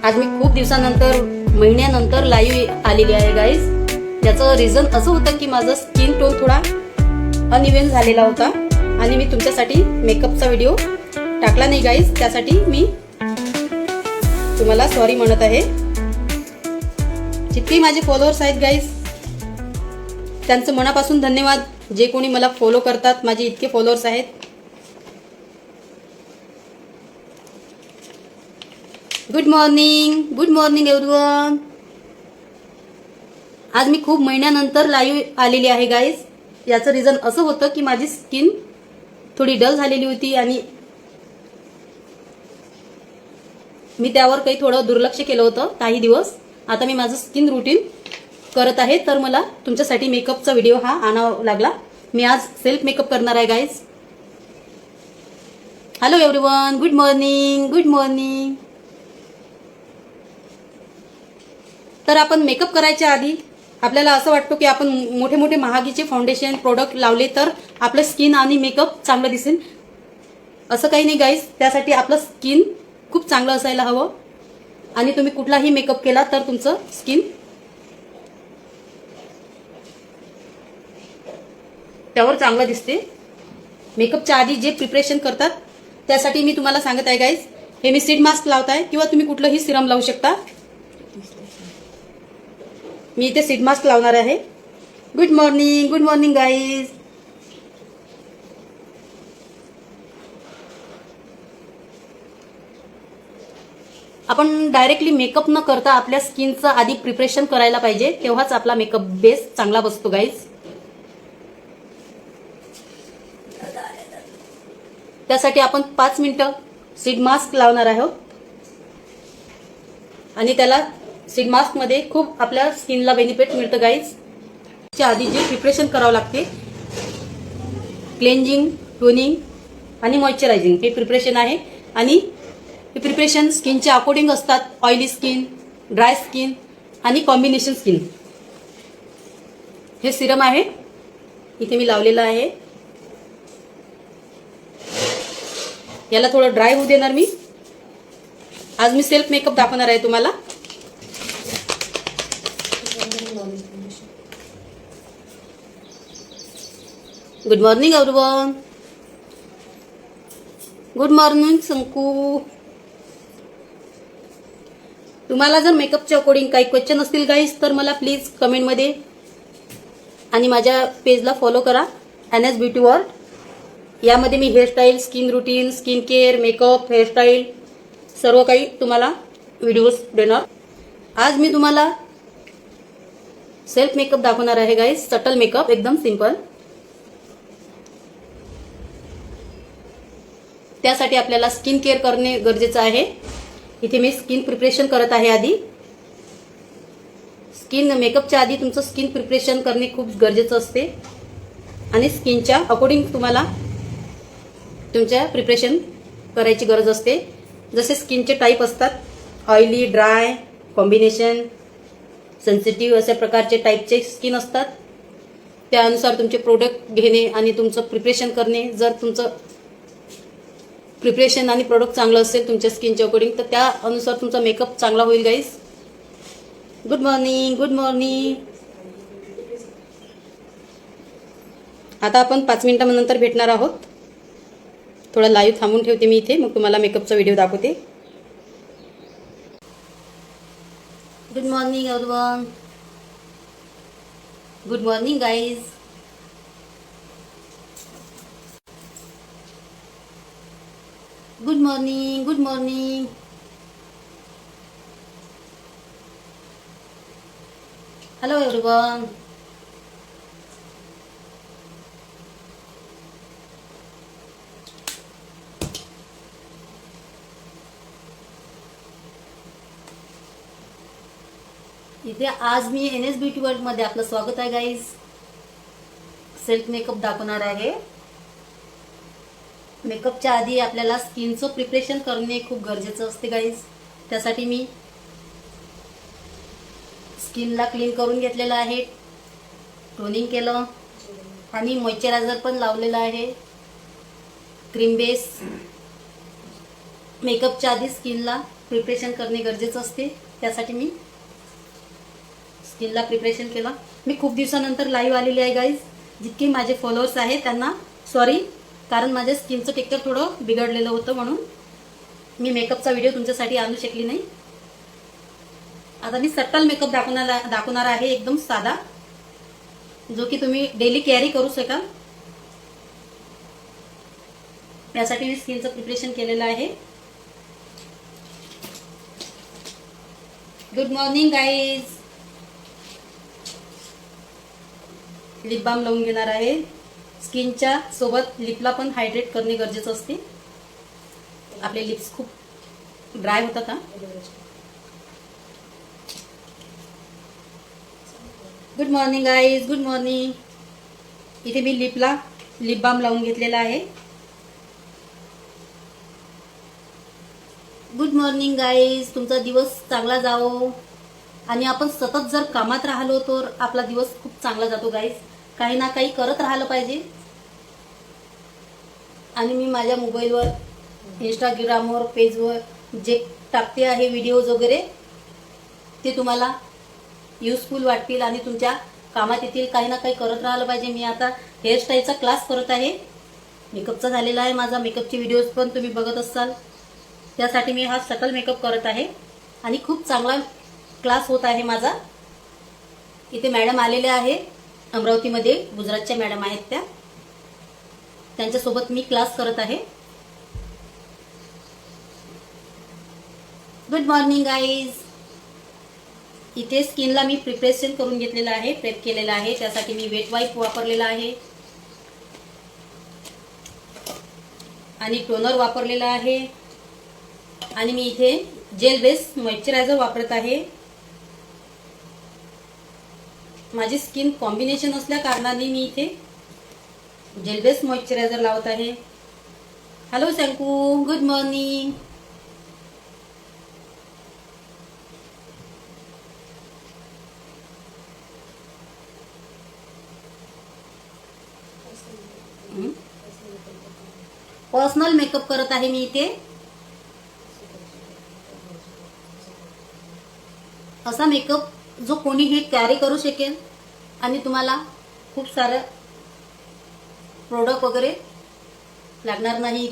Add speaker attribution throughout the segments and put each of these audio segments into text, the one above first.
Speaker 1: आज मी खूप दिवसानंतर महिन्यानंतर लाईव्ह आलेली आहे गाईज. त्याचं रिझन असं होतं की माझा स्किन टोन थोडा अनइव्हन झालेला होता आणि मी तुमच्यासाठी मेकअपचा व्हिडिओ टाकला नाही गाईज. त्यासाठी मी तुम्हाला सॉरी म्हणत आहे. जितके माझे फॉलोअर्स आहेत गाईज त्यांचं मनापासून धन्यवाद. जे कोणी मला फॉलो करतात, माझे इतके फॉलोअर्स आहेत. Good morning everyone. आज मी खूप महिन्यानंतर लाईव्ह आलेली आहे गाईज. याचं रिझन असं होतं की माझी स्किन थोडी डल झालेली होती आणि मी त्यावर काही थोडं दुर्लक्ष केलं होतं काही दिवस. आता मी माझं स्किन रुटीन करत आहे, तर मला तुमच्यासाठी मेकअपचा व्हिडिओ हा आणावा लागला. मी आज सेल्फ मेकअप करणार आहे guys. Hello everyone, good morning. तर आपण मेकअप करायच्या आधी आपल्याला असं वाटतं की आपण मोठे मोठे महागीचे फाउंडेशन प्रोडक्ट लावले तर आपलं स्किन आणि मेकअप चांगलं दिसेल. असं काही नाही गाईज. त्यासाठी आपलं स्किन खूप चांगलं असायला हवं आणि तुम्ही कुठलाही मेकअप केला तर तुमचं स्किन त्यावर चांगलं दिसते. मेकअपच्या आधी जे प्रिपरेशन करतात त्यासाठी मी तुम्हाला सांगत आहे गाईज. हे मी सीड मास्क लावत आहे किंवा तुम्ही कुठलंही सिरम लावू शकता. मी इथे सीड मास्क लावणार आहे. Good morning guys. आपण डायरेक्टली मेकअप न करता आपल्या स्किनचं आधी प्रिपरेशन करायला पाहिजे, तेव्हाच आपला मेकअप बेस चांगला बसतो गाईज. त्यासाठी आपण 5 मिनिटं सीड मास्क लावणार आहोत आणि त्याला सीड मास्क मध्ये खूप आपल्या स्किनला बेनिफिट मिळतं गाईज. त्या आधी जे प्रिपरेशन करावं लागते, क्लेन्झिंग, टोनिंग आणि मॉइश्चरायझिंग हे प्रिपरेशन आहे. आणि हे प्रिपरेशन स्किनच्या अकॉर्डिंग असतात. ऑइली स्किन, ड्राय स्किन आणि कॉम्बिनेशन स्किन. हे सिरम आहे, इथे मी लावलेलं आहे. याला थोडं ड्राय होऊ देणार मी. आज मी सेल्फ मेकअप दाखवणार आहे तुम्हाला. Good morning everyone. Good morning Sanku. तुम्हाला जर मेकअपच्या अकॉर्डिंग काही क्वेश्चन असतील गाईज तर मला प्लीज कमेंटमध्ये आणि माझ्या पेजला फॉलो करा, NS ब्युटी वर्ल्ड. यामध्ये मी hairstyle, skin routine, skin care, makeup, hairstyle सर्व काही तुम्हाला व्हिडिओज देणार. आज मी तुम्हाला सेल्फ मेकअप दाखवणार आहे गाईज. सटल मेकअप, एकदम सिंपल. त्यासाठी आपल्याला स्किन केअर करणे गरजेचं आहे. इथे मी स्किन प्रिपरेशन करत आहे. आधी स्किन मेकअपच्या आधी तुमचं स्किन प्रिपरेशन करणे खूप गरजेचं असते आणि स्किनच्या अकॉर्डिंग तुम्हाला तुमच्या प्रिपरेशन करायची गरज असते. जसे स्किनचे टाईप असतात, ऑइली, ड्राय, कॉम्बिनेशन, सेन्सिटिव्ह अशा प्रकारचे टाईपचे स्किन असतात. त्यानुसार तुमचे प्रोडक्ट घेणे आणि तुमचं प्रिपरेशन करणे. जर तुमचं प्रिपरेशन आणि प्रोडक्ट चांगलं असेल तुमच्या स्किनच्या अकॉर्डिंग तर त्या अनुसार तुमचा मेकअप चांगला होईल गाईज. Good morning. आता आपण 5 मिनिटांनंतर भेटणार आहोत. थोडा लाईव्ह थांबून ठेवते मी इथे, मग तुम्हाला मेकअपचा व्हिडिओ दाखवते. Good morning everyone. Good morning guys. Good morning. Hello everyone. इथे आज मी NS ब्युटी वर्ल्ड मध्ये आपलं स्वागत आहे गाईज. सेल्फ मेकअप दाखवणार आहे. मेकअपच्या आधी आपल्याला स्किनचं प्रिपरेशन करणे खूप गरजेचं असते गाईज. त्यासाठी मी स्किनला क्लीन करून घेतलेलं आहे, टोनिंग केलं आणि मॉइश्चरायझर पण लावलेलं आहे. क्रीम बेस मेकअपच्या आधी स्किनला प्रिपरेशन करणे गरजेचं असते. त्यासाठी मी स्किनला प्रिपरेशन केलं. मी खूप दिवसानंतर लाईव्ह आलेली आहे गाईज. जितके माझे फॉलोअर्स आहेत त्यांना सॉरी, कारण माझ्या स्किनचं टेक्स्चर थोडं बिघडलेलं होतं म्हणून मी मेकअपचा व्हिडिओ तुमच्यासाठी आणू शकली नाही. आता मी सट्टल मेकअप दाखवणार आहे, एकदम साधा, जो की तुम्ही डेली कॅरी करू शकाल. यासाठी मी स्किनचं प्रिपरेशन केलेलं आहे. Good morning guys. Lip balm लावून घेणार आहे. स्किनच्या सोबत लिपला पण हायड्रेट करणे गरजेचं असते. आपले लिप्स खूप ड्राय होतात. Good morning guys, good morning. इथे मी लिपला लिप बाम लावून घेतलेला आहे. Good morning guys. तुमचा दिवस चांगला जावो. आणि आपण सतत जर कामात राहिलो तर आपला दिवस खूप चांगला जातो गाईज. काही ना काही करत राहिलं पाहिजे. आणि मी माझ्या मोबाईलवर, इंस्टाग्रामवर, पेजवर जे टाकते आहे व्हिडिओज वगैरे, ते तुम्हाला युजफुल वाटतील आणि तुमच्या कामात येतील. काही ना काही करत राहिलं पाहिजे. मी आता हेअरस्टाईलचा क्लास करत आहे. मेकअपचा झालेला आहे माझा. मेकअपचे व्हिडिओज पण तुम्ही बघत असाल. त्यासाठी मी हा सटल मेकअप करत आहे आणि खूप चांगला क्लास होत आहे माझा. इथे मॅडम आलेल्या आहे अमरावतीमध्ये, गुजरातच्या मॅडम आहेत त्या. त्यांच्यासोबत मी क्लास करत आहे. Good morning guys. इथे स्किनला मी प्रिपरेशन करून घेतलेलं आहे, प्रेप केलेलं आहे. त्यासाठी मी वेट वाईप वापरलेला आहे आणि टोनर वापरलेला आहे. आणि मी इथे जेल बेस मॉइश्चरायझर वापरत आहे. माझी स्किन कॉम्बिनेशन असल्या कारणाने मी इथे जेल बेस मॉइश्चरायझर लावत आहे. हॅलो शंकू, गुड मॉर्निंग. पर्सनल मेकअप करत आहे मी इथे. असा मेकअप जो कोणीही कॅरी करू शकेल आणि तुम्हाला खूप सारं प्रोडक्ट वगैरे लागणार नाही.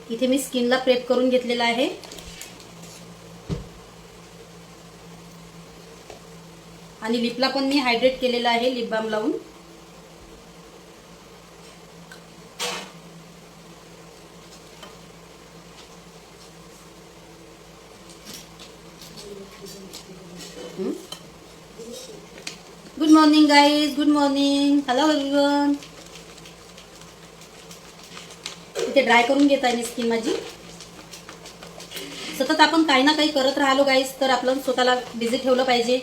Speaker 1: इथे मी स्किनला प्रेप करून घेतलेला आहे. आणि लिपला पण मी हायड्रेट केलेला आहे लिप बाम लावून. Good morning guys, good morning. Hello everyone. इथे ड्राय करून घेत आहे मी स्किन माझी. सतत आपण काही ना काही करत राहिलो गाईज तर आपण स्वतःला बिझी ठेवलं पाहिजे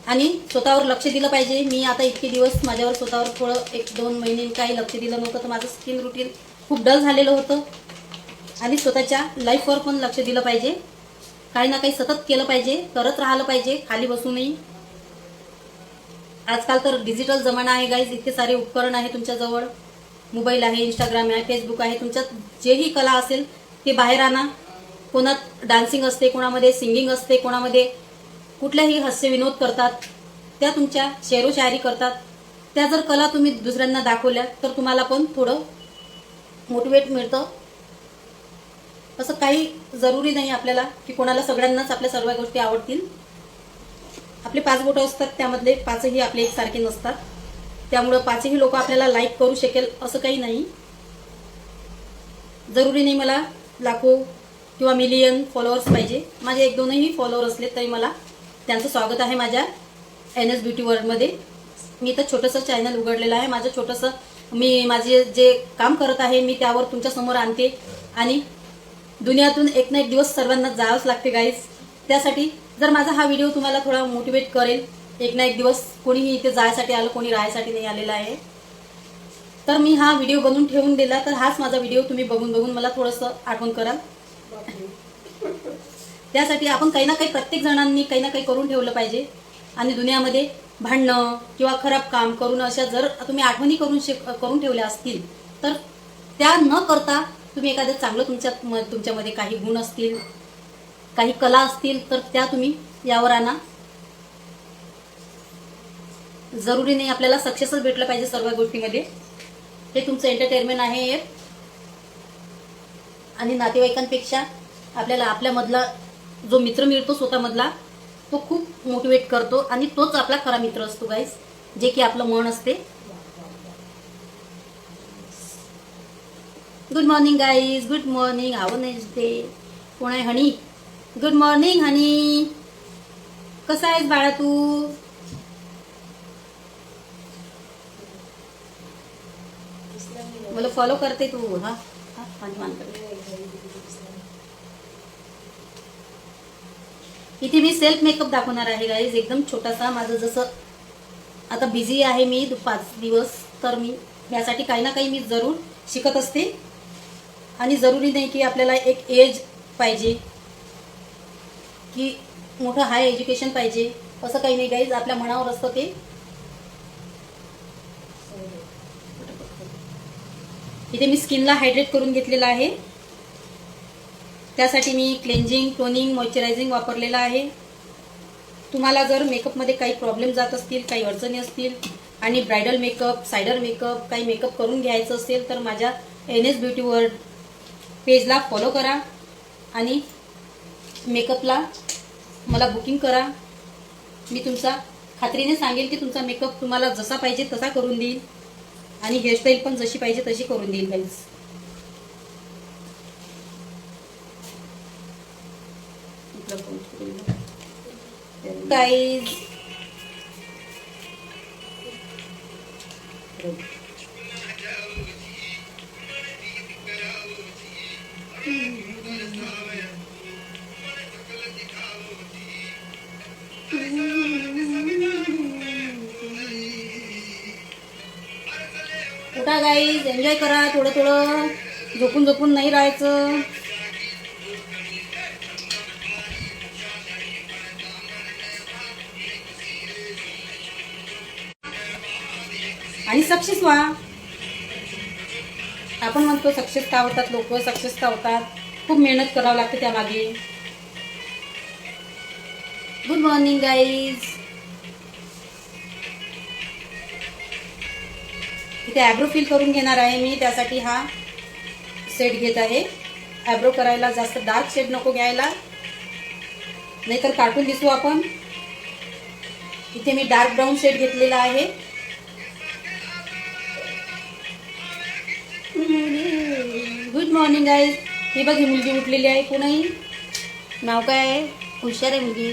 Speaker 1: आणि स्वतःवर लक्ष दिलं पाहिजे. मी आता इतके दिवस माझ्यावर स्वतःवर थोडं 1-2 महिने काही लक्ष दिलं नव्हतं तर माझं स्किन रुटीन खूप डल झालेलं होतं. आणि स्वतःच्या लाईफवर पण लक्ष दिलं पाहिजे. काही ना काही सतत केलं पाहिजे, करत राहिलं पाहिजे, खाली बसूनही. आजकाल तर डिजिटल जमाना आहे गाईज. इतके सारे उपकरण आहे तुमच्याजवळ. मोबाईल आहे, इंस्टाग्राम आहे, फेसबुक आहे. तुमच्यात जेही कला असेल ते बाहेर आणा. कोणात डान्सिंग असते, कोणामध्ये सिंगिंग असते, कोणामध्ये कुठल्याही हास्य विनोद करतात, त्या तुमच्या शेरो शायरी करतात. त्या जर कला तुम्ही दुसऱ्यांना दाखवल्या तर तुम्हाला पण थोडं मोटिवेट मिळतं. असं काही जरुरी नाही आपल्याला की कोणाला सगळ्यांनाच आपल्या सर्व गोष्टी आवडतील. आपले 5 बोटं असतात, त्यामधले 5ही आपले एकसारखे नसतात. त्यामुळे 5ही लोक आपल्याला लाईक करू शकेल असं काही नाही. जरुरी नाही मला लाखो किंवा मिलियन फॉलोअर्स पाहिजे. माझे 1-2ही फॉलोअर असले तरी मला त्यांचं स्वागत आहे माझ्या NS ब्युटी वर्ल्डमध्ये. मी तर छोटंसं चॅनल उघडलेलं आहे. माझं छोटंसं मी माझे जे काम करत आहे मी त्यावर तुमच्यासमोर आणते. आणि दुनियातून एक ना एक दिवस सर्वांना जावंच लागते गाईज. त्यासाठी जर माझा हा व्हिडिओ तुम्हाला थोडा मोटिवेट करेल, एक ना एक दिवस कोणीही इथे जायसाठी आलं, कोणी राहायसाठी नाही आलेलं आहे, तर मी हा व्हिडिओ बनवून ठेवून दिला तर हाच माझा व्हिडिओ तुम्ही बघून मला थोडंसं आठवण कराल. त्यासाठी आपण काही ना काही प्रत्येक जणांनी काही ना काही करून ठेवलं पाहिजे. आणि दुनियामध्ये भांडणं किंवा खराब काम करून अशा जर तुम्ही आठवणी करून ठेवल्या असतील, तर त्या न करता तुम्ही एखादं चांगलं तुमच्यामध्ये काही गुण असतील, काही कला असतील, तर त्या तुम्ही यावर आणा. जरुरी नाही आपल्याला सक्सेसच भेटलं पाहिजे सर्व गोष्टीमध्ये. हे तुमचं एंटरटेनमेंट आहे. आणि नातेवाईकांपेक्षा आपल्याला आपल्यामधला जो मित्र मिळतो स्वतःमधला, तो खूप मोटिवेट करतो आणि तोच आपला खरा मित्र असतो गाईस, जे की आपलं मन असते. Good morning guys, good morning. Have nice day. कोण आहे? हनी. Good morning honey. कसा आहेस बाळा तू? मला फॉलो करते तू? हा पाणी मान करते. इथे मी सेल्फ मेकअप दाखवणार आहे गाईज, एकदम छोटासा. माझं जसं आता बिझी आहे मी 5 दिवस, तर मी यासाठी काही ना काही मी जरूर शिकत असते. आणि जरुरी नाही की आपल्याला एक एज पाहिजे की मोठं हाय एज्युकेशन पाहिजे, असं काही नाही गाईज. आपल्या मनावर असतं ते. इथे मी स्किनला हायड्रेट करून घेतलेलं आहे. त्यासाठी मी क्लेन्झिंग, टोनिंग, मॉइश्चरायझिंग वापरलेलं आहे. तुम्हाला जर मेकअपमध्ये काही प्रॉब्लेम जात असतील, काही अडचणी असतील आणि ब्रायडल मेकअप, सायडर मेकअप, काही मेकअप करून घ्यायचं असेल, तर माझ्या NS ब्युटी वर्ल्ड पेजला फॉलो करा आणि मेकअपला मला बुकिंग करा. मी तुमचा खात्रीने सांगेल की तुमचा मेकअप तुम्हाला जसा पाहिजे तसा करून देईल आणि हेअरस्टाईल पण जशी पाहिजे तशी करून देईल गाईज. गाईज उठा गाईज, एन्जॉय करा. थोडं थोडं झोपून झोपून नाही राहायचं. आणि सक्सेस व्हा. आपण म्हणतो सक्सेस का होतात लोक, सक्सेस का होतात, खूप मेहनत करावं लागते त्यामागे. Good morning guys. इथे ॲब्रो फिल करून घेणार आहे मी, त्यासाठी हा सेट घेत आहे. ॲब्रो करायला जास्त डार्क शेड नको घ्यायला, नाहीतर कार्टून दिसू आपण. इथे मी डार्क ब्राऊन शेड घेतलेला आहे. Good morning guys. ही बघ, ही मुलगी उठलेली आहे. कोणाही नाव काय आहे? हुशार आहे मुलगी.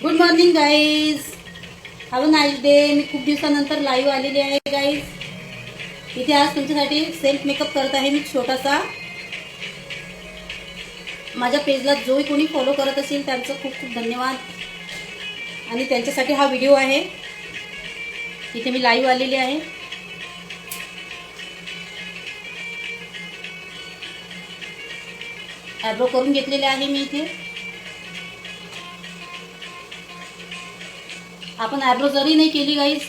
Speaker 1: Good morning guys. Have nice day. मी खूप दिवसानंतर लाईव्ह आलेली आहे गाईज. इथे आज तुमच्यासाठी सेल्फ मेकअप करत आहे मी छोटासा. माझ्या पेजला जो कोणी फॉलो करत असेल त्यांचं खूप खूप धन्यवाद आणि त्यांच्यासाठी हा व्हिडिओ आहे. इथे मी लाईव्ह आलेली आहे. ॲब्रो करून घेतलेले आहे मी इथे. आपण ॲब्रो जरी नाही केली गाईज,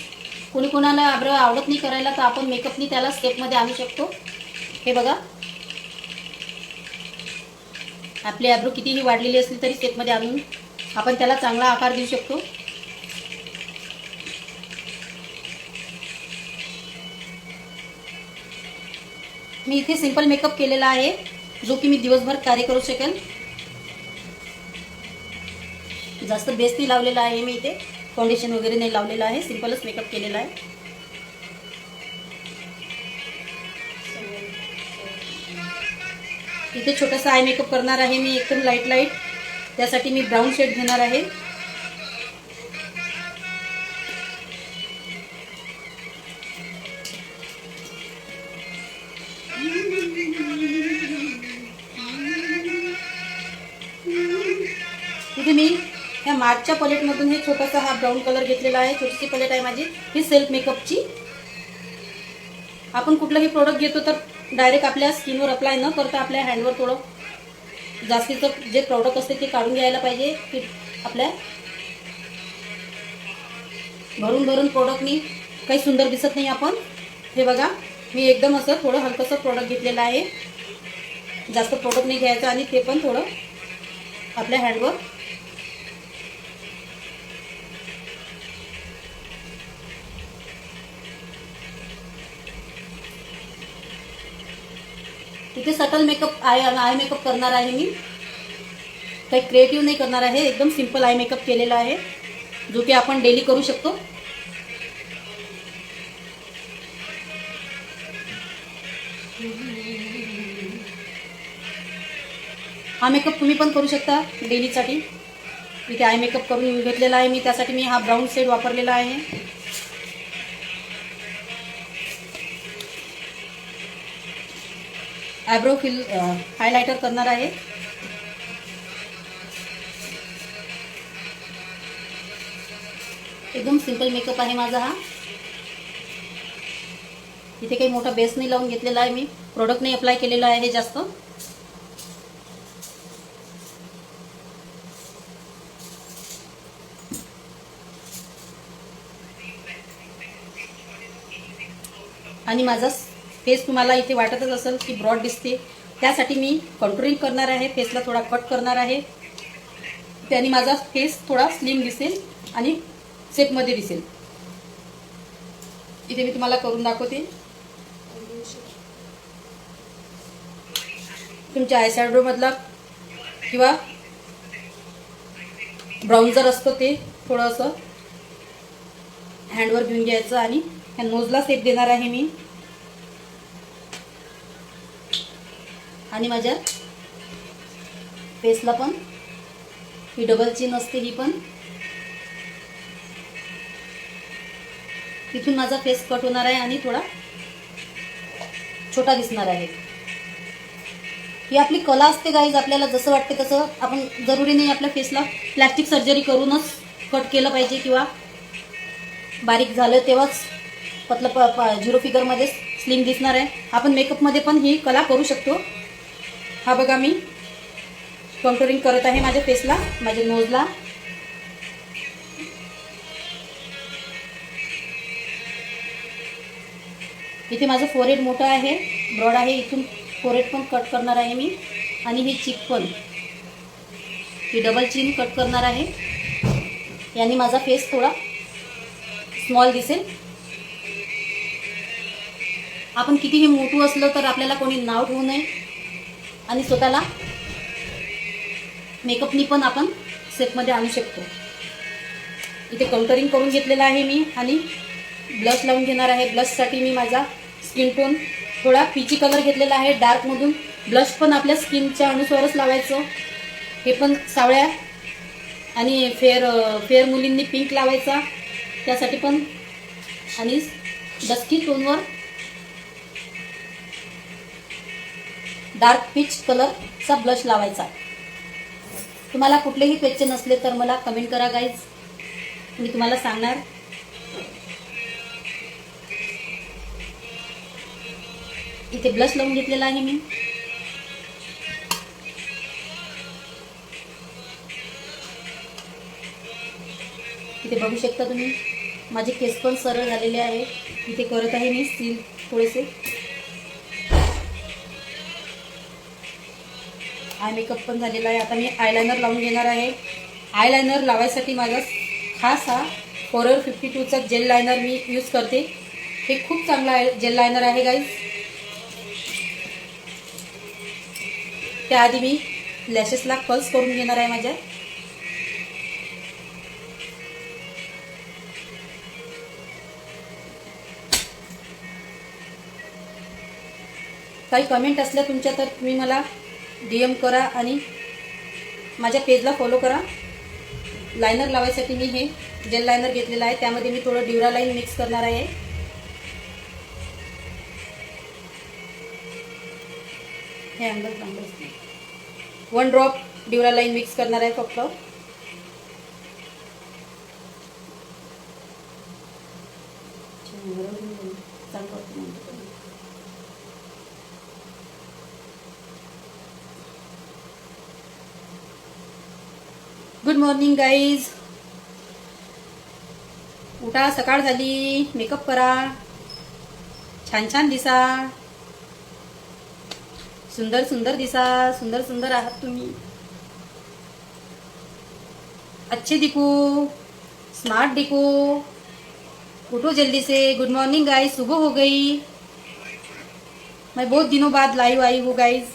Speaker 1: कोणी कोणाला ॲब्रो आवडत नाही करायला, तर आपण मेकअपनी त्याला स्टेपमध्ये आणू शकतो. हे बघा, आपली ॲब्रो कितीही वाढलेली असली तरी स्टेपमध्ये आणून आपण त्याला चांगला आकार देऊ शकतो. मी इथे सिंपल मेकअप केलेला आहे, जो की मी दिवसभर कार्य करू शकेल. जास्त बेस नाही लावलेला आहे मी इथे, फाउंडेशन वगैरे नाही लावलेला आहे, सिंपलच मेकअप केलेला आहे. इथे छोटासा आय मेकअप करणार आहे मी, एकदम लाईट लाईट. त्यासाठी मी ब्राऊन शेड घेणार आहे. इथे मी ह्या मार्चच्या पलेटमधून हे छोटासा हा ब्राऊन कलर घेतलेला आहे. छोटीशी पलेट आहे माझी ही सेल्फ मेकअपची. आपण कुठलंही प्रोडक्ट घेतो तर डायरेक्ट आपल्या स्किनवर अप्लाय न करता आपल्या हँडवर थोडं जास्तीचं जे प्रोडक्ट असते ते काढून घ्यायला पाहिजे. की आपल्या भरून भरून प्रोडक्टनी काही सुंदर दिसत नाही आपण. हे बघा मी एकदम असं थोडं हलकंसं प्रोडक्ट घेतलेलं आहे. जास्त प्रोडक्ट नाही घ्यायचं आणि ते पण थोडं आपल्या हँडवर इथे सटल मेकअप आय मेकअप करणार आहे मी. काही क्रिएटिव्ह नाही करणार आहे. एकदम सिंपल आय मेकअप केलेला आहे जो की आपण डेली करू शकतो. हा मेकअप तुम्ही पण करू शकता डेलीसाठी. इथे आय मेकअप करून घेतलेला आहे मी. त्यासाठी मी हा ब्राऊन शेड वापरलेला आहे. आयब्रो हायलायटर करणार आहे. एकदम सिंपल मेकअप आहे माझा हा. इथे काही मोठा बेस नाही लावून घेतलेला आहे मी. प्रोडक्ट नाही अप्लाय केलेला आहे जास्त. आणि माझा फेस तुम्हाला इथे वाटतच असेल की ब्रॉड दिसते. त्यासाठी मी कंटुरिंग करणार आहे. फेसला थोडा कट करणार आहे. त्याने माझा फेस थोडा स्लिम दिसेल आणि शेपमध्ये दिसेल. इथे मी तुम्हाला करून दाखवते. तुमच्या आय शॅडो मधला किंवा ब्राउन्झर असतो ते थोडं असं हँडवर घेऊन घ्यायचं आणि ह्या नोजला शेप देणार आहे मी. आणि माझ्या फेसला पण ही डबल चिन असते ही पण. तिथून माझा फेस कट होणार आहे आणि थोडा छोटा दिसणार आहे. ही आपली कला असते गाईज. आपल्याला जसं वाटते तसं आपण जरुरी नाही आपल्या फेसला प्लॅस्टिक सर्जरी करूनच कट केलं पाहिजे किंवा बारीक झालं तेव्हाच पतलं 0 फिगरमध्ये स्लिम दिसणार आहे. आपण मेकअपमध्ये पण ही कला करू शकतो. हा बघा मी कंटुरिंग करत आहे माझ्या फेसला, माझ्या नोजला. इथे माझं फोरहेड मोठं आहे, ब्रॉड आहे. इथून फोरहेड पण कट करणार आहे मी. आणि ही चीक पण ही डबल चिन कट करणार आहे. याने माझा फेस थोडा स्मॉल दिसेल. आपण कितीही मोठं असलं तर आपल्याला कोणी नाव ठेवू नये आणि स्वतःला मेकअपनी पण आपण सेटमध्ये आणू शकतो. इथे कंटरिंग करून घेतलेला आहे मी आणि ब्लश लावून घेणार आहे. ब्लशसाठी मी माझा स्किन टोन थोडा पीची कलर घेतलेला आहे डार्कमधून. ब्लश पण आपल्या स्किनच्या अनुसारच लावायचं. हे पण सावळ्या आणि फेअर मुलींनी पिंक लावायचा त्यासाठी पण. आणि डस्की टोनवर डार्क पीच कलरचा ब्लश लावायचा. तुम्हाला कुठलेही क्वेश्चन असले तर मला कमेंट करा गाईज, मी तुम्हाला सांगणार. इथे ब्लश लावून घेतलेला आहे मी. इथे बघू शकता तुम्ही माझे केस पण सरळ झालेले आहे. इथे करत आहे मी सील थोडेसे. आय मेकअप पण झालेला आहे. आता मी आयलायनर लावून घेणार आहे. आयलायनर लावायसाठी माझा खास हा फॉरएव्हर 52चा जेल लायनर मी यूज करते. हे खूप चांगला जेल लायनर आहे गाईज. त्याआधी मी लॅशेसला कर्ल्स करून घेणार आहे माझ्या. काही कमेंट असल्या तुमच्या तर तुम्ही मला DM करा आणि माझ्या पेजला फॉलो करा. लायनर लावायसाठी मी हे जेल लायनर घेतलेलं आहे. त्यामध्ये मी थोडं ड्युरालाइन मिक्स करणार आहे. हे अंदर 1 ड्रॉप ड्युरालाइन मिक्स करणार आहे फक्त. Good morning guys. उठा, सकाळ झाली. मेकअप करा, छान छान दिसा, सुंदर सुंदर दिसा. सुंदर सुंदर आहात तुम्ही. अच्छे दिखो, स्मार्ट दिखो. उठो जल्दी से. Good morning guys. सुबह हो गई. मैं बहुत दिनों बाद लाईव्ह आई हूँ गाइज.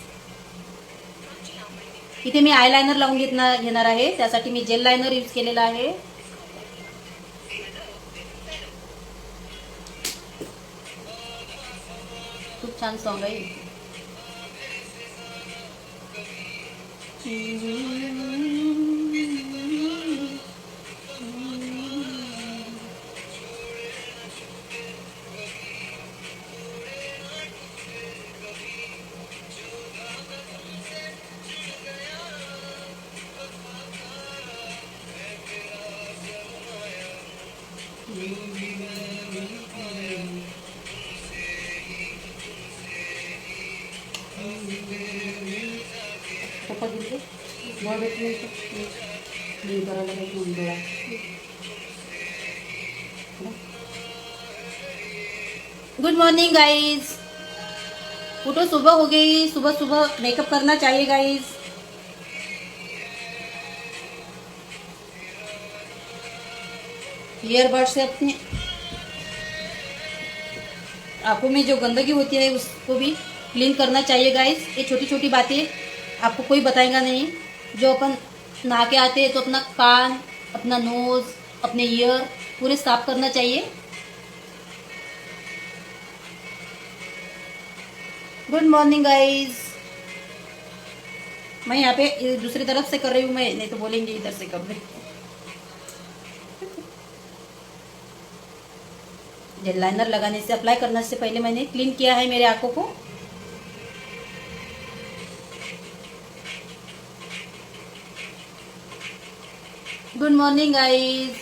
Speaker 1: इथे मी आयलायनर लावून घेणार आहे. त्यासाठी मी जेल लायनर यूज केलेला आहे. खूप छान सॉन्ग आहे. पप्पा दिले गोळा भेटले क्लीन करायला भेटून डोळा. Good morning guys. उठो, सुबह हो गई. सुबह सुबह मेकअप करना चाहिए गाइज. ईयरबड से अपने आंखों में जो गंदगी होती है उसको भी क्लीन करना चाहिए गाइज. ये छोटी छोटी बातें आपको कोई बताएगा नहीं. जो अपन नहा के आते हैं तो अपना कान, अपना नोज, अपने ईयर पूरे साफ करना चाहिए. Good morning guys. मैं यहाँ पे दूसरी तरफ से कर रही हूँ. मैं नहीं तो बोलेंगे इधर से कर रही. जेल लाइनर लगाने से, अप्लाई करने से पहले मैंने क्लीन किया है मेरे आंखों को. Good morning guys.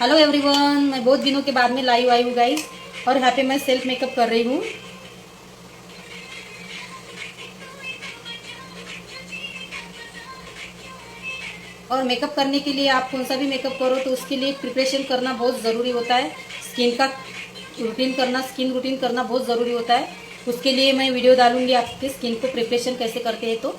Speaker 1: Hello everyone. मैं बहुत दिनों के बाद में लाइव आई हूँ गाइज. और यहाँ पे मैं सेल्फ मेकअप कर रही हूँ. और मेकअप करने के लिए आप कौन सा भी मेकअप करो तो उसके लिए प्रिपरेशन करना बहुत ज़रूरी होता है. स्किन का स्किन रूटीन करना बहुत ज़रूरी होता है. उसके लिए मैं वीडियो डालूंगी आपके स्किन को प्रिपरेशन कैसे करते हैं तो.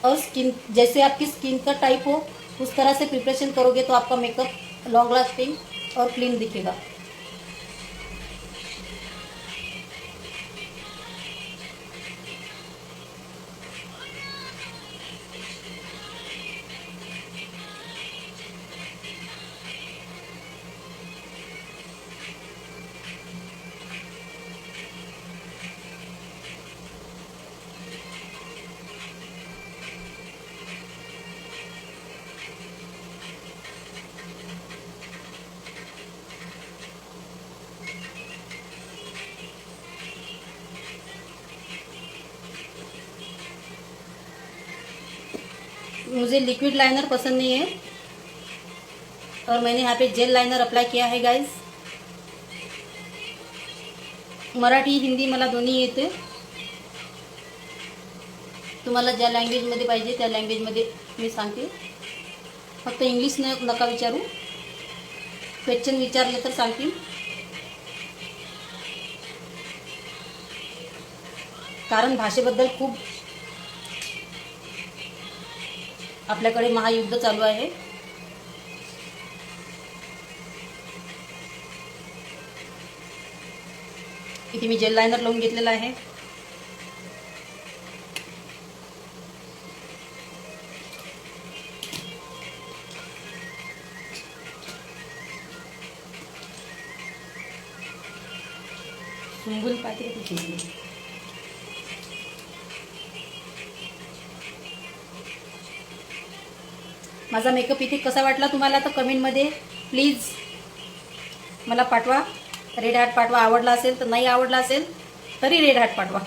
Speaker 1: और स्किन जैसे आपकी स्किन का टाइप हो उस तरह से प्रिपरेशन करोगे तो आपका मेकअप लॉन्ग लास्टिंग और क्लीन दिखेगा. मुझे लिक्विड लाइनर पसंद नहीं है और मैंने यहाँ पे जेल लाइनर अप्लाई किया है गाइज. मराठी हिंदी मला दोन्ही येते. तुम्हाला ज्या लँग्वेजमध्ये पाहिजे त्या लँग्वेजमध्ये मी सांगते. फक्त इंग्लिश नका विचारू. क्वेश्चन विचारले तर सांगतील. कारण भाषेबद्दल खूप आपल्याकडे महायुद्ध चालू आहे. इथे मी जेल लाइनर लावून घेतलेला आहे. सुंबूल पाहिजे तिथे. माझा मेकअप इथे कसा वाटला तुम्हाला तर कमेंटमध्ये प्लीज मला पाठवा. रेड हार्ट पाठवा. आवडला असेल तर, नाही आवडला असेल तरी रेड हार्ट पाठवा.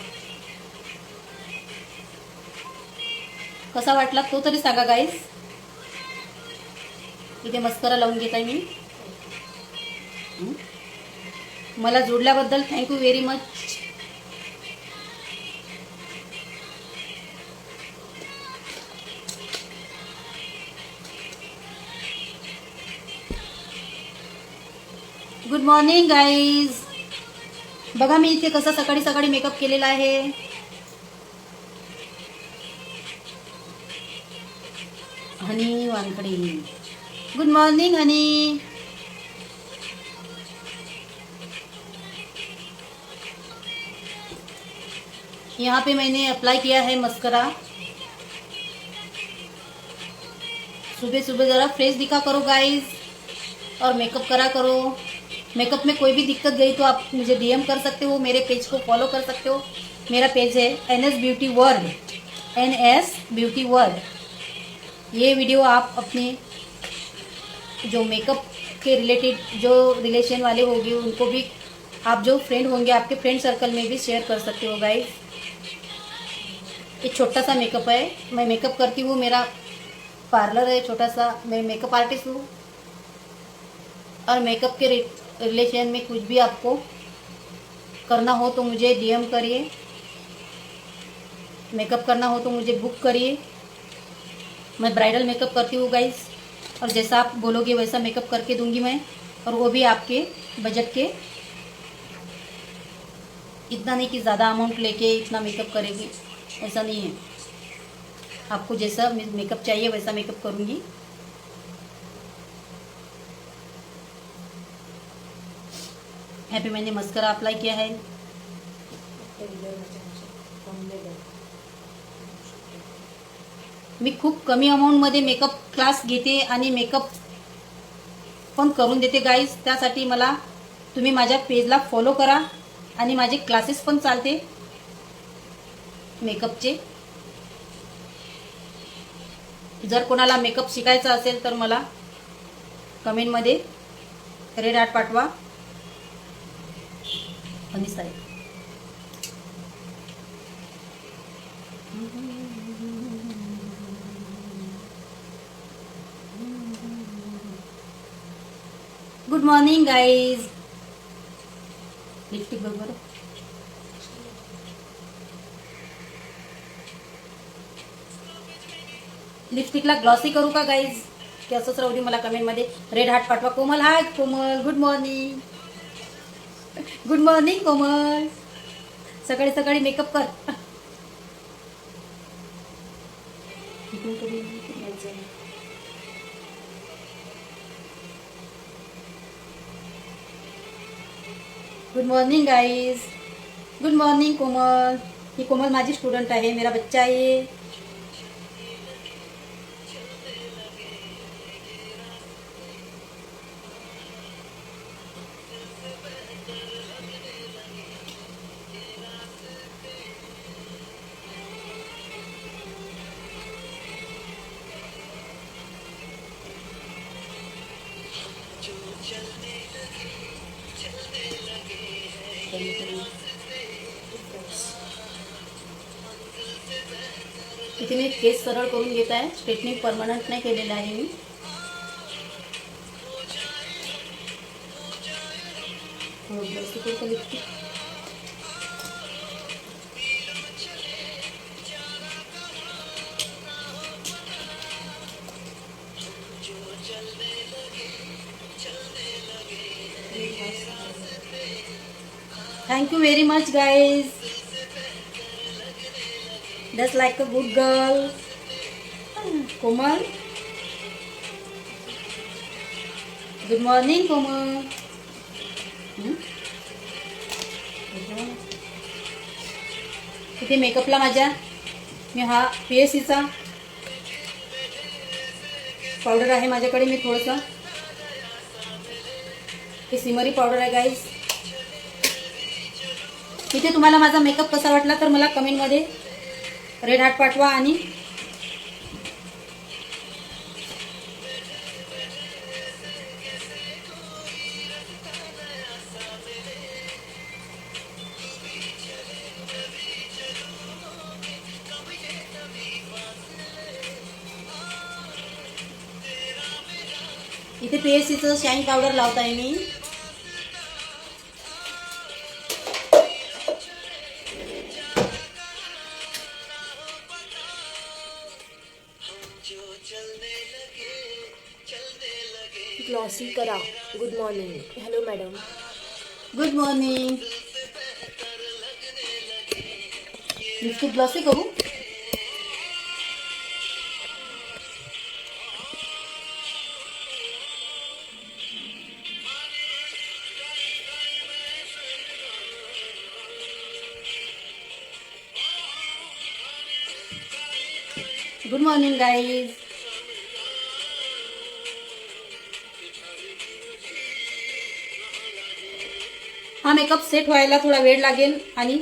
Speaker 1: कसा वाटला तो तरी सांगा गाईस. इथे मस्करा लावून घेत आहे मी. मला जोडल्याबद्दल thank you very much. Good morning guys. बघा मी इथे कसा सकाळी सकाळी मेकअप केलेला आहे. Honey Wankhade. Good morning honey. यहाँ पे मैंने अप्लाई किया है मस्करा. सुबह सुबह ज़रा फ्रेश दिखा करो गाइस और मेकअप करा करो. मेकअप में कोई भी दिक्कत गई तो आप मुझे डीएम कर सकते हो. मेरे पेज को फॉलो कर सकते हो. मेरा पेज है NS beauty world. NS beauty world. ये वीडियो आप अपने जो मेकअप के रिलेटेड जो रिलेशन वाले होंगे उनको भी, आप जो फ्रेंड होंगे आपके फ्रेंड सर्कल में भी शेयर कर सकते हो गाइस. एक छोटा सा मेकअप है. मैं मेकअप करती हूँ. मेरा पार्लर है छोटा सा. मैं मेकअप आर्टिस्ट हूँ. और मेकअप के रिलेशन में कुछ भी आपको करना हो तो मुझे डीएम करिए. मेकअप करना हो तो मुझे बुक करिए. मैं ब्राइडल मेकअप करती हूँ गाइस. और जैसा आप बोलोगे वैसा मेकअप करके दूंगी मैं. और वो भी आपके बजट के. इतना नहीं कि ज़्यादा अमाउंट लेके इतना मेकअप करेगी, ऐसा नहीं है. आपको जैसा मेकअप चाहिए वैसा मेकअप करूँगी. यहाँ पे मैंने मस्करा अप्लाई किया है. मी खूप कमी अमाऊंटमध्ये मेकअप क्लास घेते आणि मेकअप पण करून देते गाईज. त्यासाठी मला तुम्ही माझ्या पेजला फॉलो करा. आणि माझे क्लासेस पण चालते मेकअपचे. जर कोणाला मेकअप शिकायचा असेल तर मला कमेंटमध्ये रेड हार्ट पाठवा. Anisai. Good morning guys. Lipstick बघ बरं. लिपस्टिकला ग्लॉसी करू का गाईज की असंच राहू दे. मला कमेंटमध्ये रेड हार्ट पाठवा. Komal. Hi Komal. Good morning. Good morning Komal. सकाळी सकाळी मेकअप कर. Good morning guys. Good morning Komal. ही कोमल माझी स्टूडेंट आहे. मेरा बच्चा आहे. इथे मी केस सरळ करून घेत आहे. स्ट्रेटनिंग परमनंट नाही केलेलं आहे मी. Thank you very much guys. Just like a good girl. Komal. Good morning Komal. इथे मेकअपला माझ्या मी हा PSCचा पावडर आहे माझ्याकडे. मी थोडंसं हे सिमरी पावडर आहे गाईज. इथे तुम्हाला माझा मेकअप कसा वाटला तर मला कमेंटमध्ये रेड हार्ट पाठवा. आणि इथे पीएससीचं शाईन पावडर लावताय मी.
Speaker 2: ग्लॉसी करा. Good morning. Hello madam.
Speaker 1: Good morning. Lipstick glossy करू. Good morning guys. हा मेकअप सेट व्हायला थोडा वेळ लागेल आणि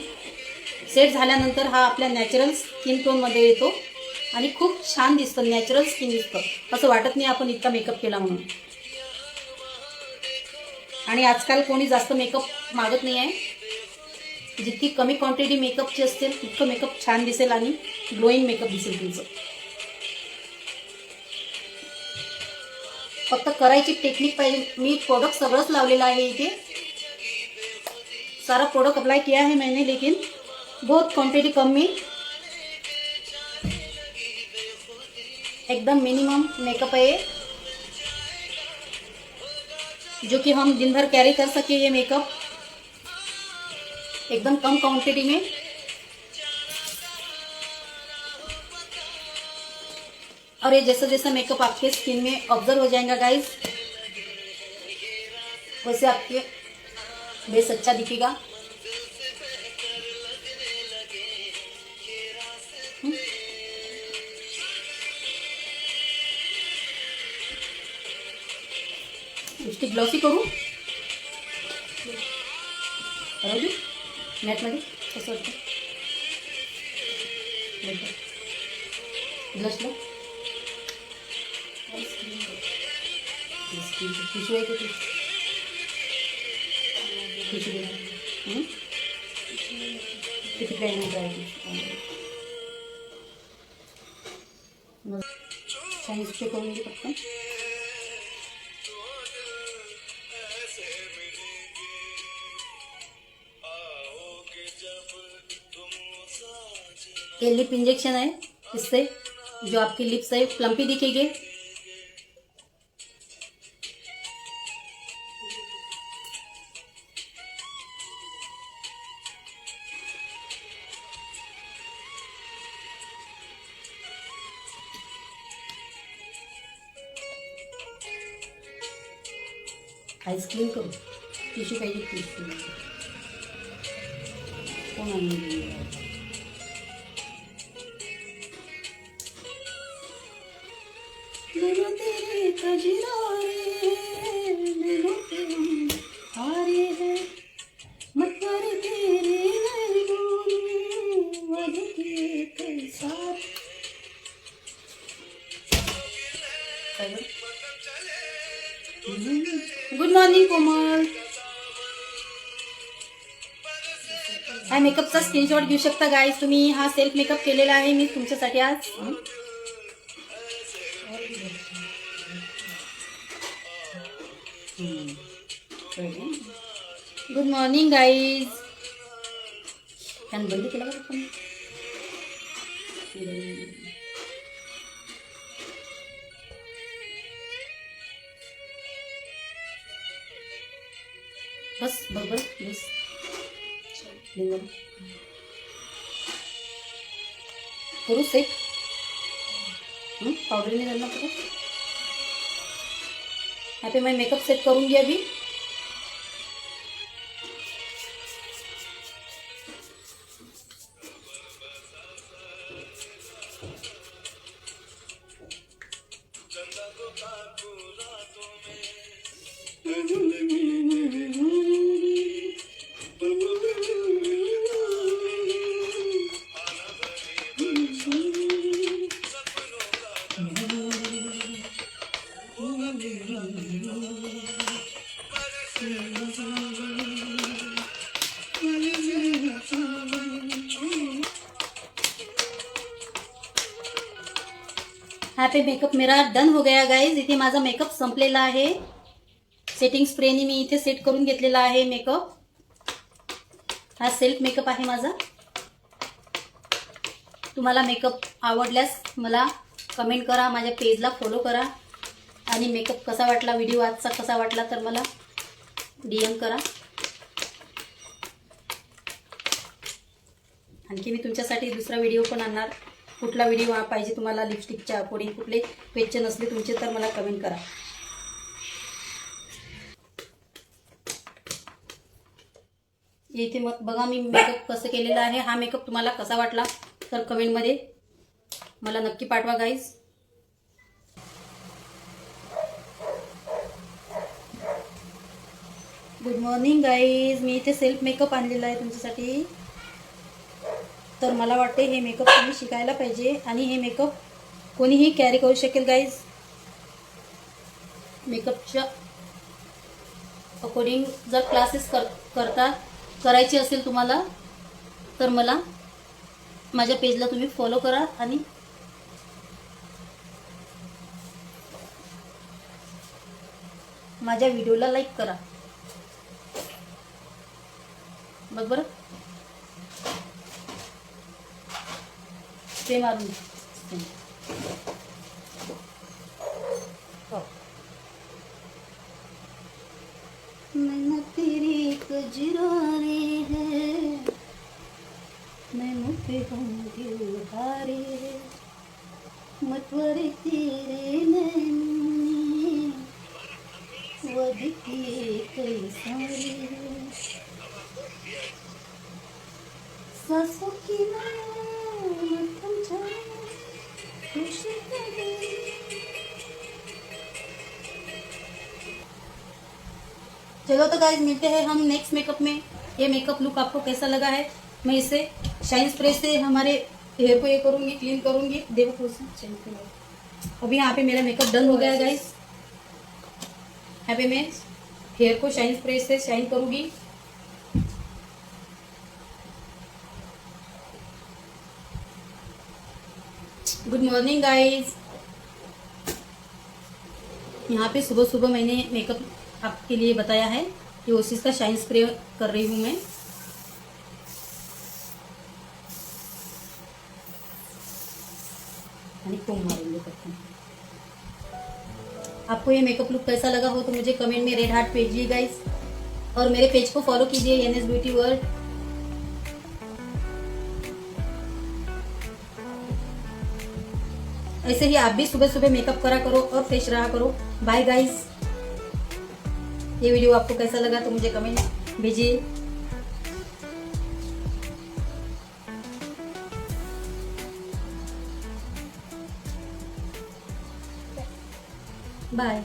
Speaker 1: सेट झाल्यानंतर हा आपल्या नॅचरल स्किन टोनमध्ये येतो आणि खूप छान दिसतं, नॅचरल स्किन दिसतं. असं वाटत नाही आपण इतका मेकअप केला म्हणून. आणि आजकाल कोणी जास्त मेकअप मागत नाही आहे. जितकी कमी क्वांटिटी मेकअपची असेल तितकं मेकअप छान दिसेल आणि ग्लोईंग मेकअप दिसेल तुमचं. फक्त करायची टेक्निक पाहिजे. मी प्रोडक्ट सगळंच लावलेलं आहे इथे. सारा प्रोडक्ट अप्लाई किया है मैंने, लेकिन बहुत क्वांटिटी कम में. एकदम मिनिमम मेकअप है जो कि हम दिन भर कैरी कर सके. ये मेकअप एकदम कम क्वांटिटी में. और ये जैसा जैसा मेकअप आपके स्किन में ऑब्जर्व हो जाएगा गाइस, वैसे आपके बेस अच्छा दिखेगा. इसकी ग्लॉसी करू मॅट मध्ये कसं वाटतं. ब्लशला टिश्यू आहे का? टिश्यू देणार किती काय नाही ड्राय छान स्प्रे करून घे पटकन. ये लिप इंजेक्शन है, इससे जो आपकी लिप्स है प्लम्पी दिखेगी. आईस क्लीन करू. टिश्यू पाहिजे. टिश्यू कोण आणून तेरे कजरारे हारे हैं मत कर तेरे गुड मॉर्निंग कोमल. हा मेकअपचा स्क्रीनशॉट घेऊ शकता गाईज तुम्ही. हा सेल्फ मेकअप केलेला आहे मी तुमच्यासाठी आज. Good morning guys. फॅन बंद केला का पण. बस बरोबर बस. करू सेट. पावडर नहीं करना पड़ा. यहाँ पे मैं मेकअप सेट करूँगी अभी. हा पे मेकअप मेरा डन हो गया गाईज. इथे माझा मेकअप संपलेला आहे. सेटिंग स्प्रेनी मी इथे सेट करून घेतलेला आहे मेकअप. हा सेल्फ मेकअप आहे माझा. तुम्हाला मेकअप आवडल्यास मला कमेंट करा, माझ्या पेजला फॉलो करा आणि मेकअप कसा वाटला, व्हिडिओ आजचा कसा वाटला तर मला DM करा. आणखी मी तुमच्यासाठी दुसरा व्हिडिओ पण आणणार. कुठला व्हिडिओ पाहिजे तुम्हाला लिपस्टिकच्या अकॉर्डिंग, कुठले क्वेश्चन असले तुमचे तर मला कमेंट करा. इथे मग बघा मी मेकअप कसं केलेला आहे. हा मेकअप तुम्हाला कसा वाटला तर कमेंटमध्ये मला नक्की पाठवा गाईज. Good morning guys. मी इथे सेल्फ मेकअप आणलेला आहे तुमच्यासाठी. तर मला वाटते हे मेकअप तुम्ही शिकायला पाहिजे आणि हे मेकअप कोणीही कॅरी करू शकेल गाईज. मेकअपच्या अकॉर्डिंग जर क्लासेस करायचे असेल तुम्हाला तर मला माझ्या पेजला तुम्ही फॉलो करा आणि माझ्या व्हिडिओला लाईक करा. बघ बरं ते मारून नैना तेरी कजरारे है, नैनों पे हम दिल हारे है, मतवारे तेरे नैने वो दिखिए कई सारे है, सांसों की नाम थम जाए खुशी करे. चलो तो गाइस मिलते हैं हम नेक्स्ट मेकअप में. ये मेकअप लुक आपको कैसा लगा है? मैं इसे शाइन स्प्रे से हमारे हेयर को ये करूंगी, क्लीन करूंगी. देखो अभी यहाँ पे मेरा मेकअप डन हो गया गाइस. यहाँ पे मैं हेयर को शाइन स्प्रे से शाइन करूंगी. Good morning guys. यहाँ पे सुबह सुबह मैंने मेकअप आपके लिए बताया है कि ओसिस का शाइन स्प्रे कर रही हूँ मैं. आपको ये मेकअप लुक कैसा लगा हो तो मुझे कमेंट में रेड हार्ट भेजिए गाइस. और मेरे पेज को फॉलो कीजिए NS ब्यूटी वर्ल्ड. ऐसे ही आप भी सुबह सुबह मेकअप करा करो और फ्रेश रहा करो. Bye guys. ये वीडियो आपको कैसा लगा तो मुझे कमेंट भेजिए. बाय.